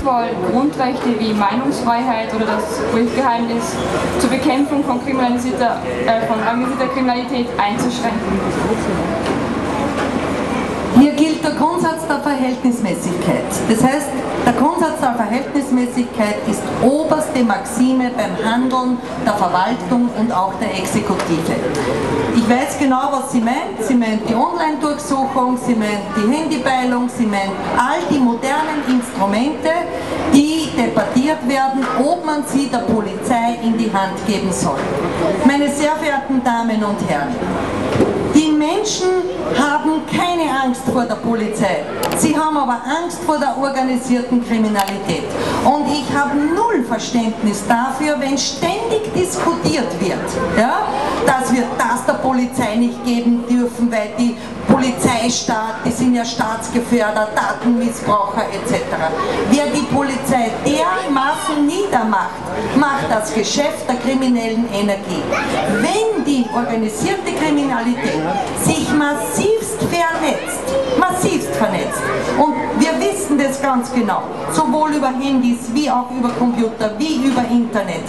sinnvoll, Grundrechte wie Meinungsfreiheit oder das Briefgeheimnis zur Bekämpfung von organisierter Kriminalität einzuschränken? Hier gilt der Grundsatz der Verhältnismäßigkeit. Das heißt, der Grundsatz der Verhältnismäßigkeit ist oberste Maxime beim Handeln der Verwaltung und auch der Exekutive. Ich weiß genau, was sie meint. Sie meint die Online-Durchsuchung, sie meint die Handypeilung, sie meint all die modernen Instrumente, die debattiert werden, ob man sie der Polizei in die Hand geben soll. Meine sehr verehrten Damen und Herren, die Menschen haben keine Angst vor der Polizei, sie haben aber Angst vor der organisierten Kriminalität. Und ich habe null Verständnis dafür, wenn ständig diskutiert wird, ja, dass wir das der Polizei nicht geben dürfen, weil die Polizeistaat, die sind ja staatsgefördert, Datenmissbraucher etc. Wer die Polizei dermaßen niedermacht, macht das Geschäft der kriminellen Energie. Wenn die organisierte Kriminalität sich massivst vernetzt, und wir wissen das ganz genau, sowohl über Handys, wie auch über Computer, wie über Internet,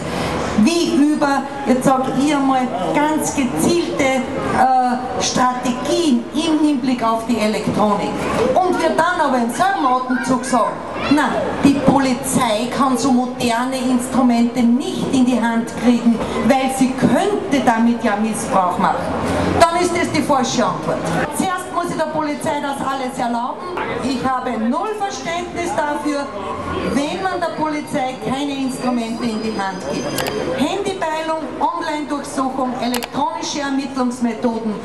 wie über, jetzt sage ich mal, ganz gezielte Strategien im Hinblick auf die Elektronik. Und wir dann aber im selben Atemzug sagen, na, die Polizei kann so moderne Instrumente nicht in die Hand kriegen, weil sie könnte damit ja Missbrauch machen. Dann ist das die falsche Antwort. Zuerst muss ich der Polizei das alles erlauben. Ich habe null Verständnis dafür, wenn man der Polizei keine Instrumente in die Hand gibt. Handypeilung, Online-Durchsuchung, elektronische Ermittlungsmethoden.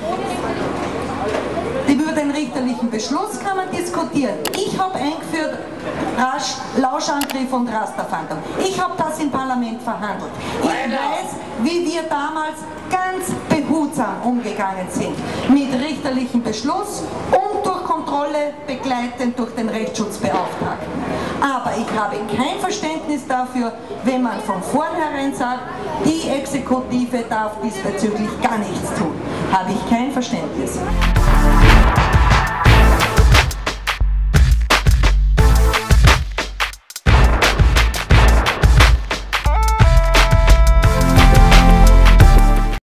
Über den richterlichen Beschluss kann man diskutieren. Ich habe eingeführt Lauschangriff und Rasterfahndung. Ich habe das im Parlament verhandelt. Ich weiß, wie wir damals ganz behutsam umgegangen sind mit richterlichem Beschluss und durch Kontrolle begleitend durch den Rechtsschutzbeauftragten. Aber ich habe kein Verständnis dafür, wenn man von vornherein sagt, die Exekutive darf diesbezüglich gar nichts tun. Habe ich kein Verständnis.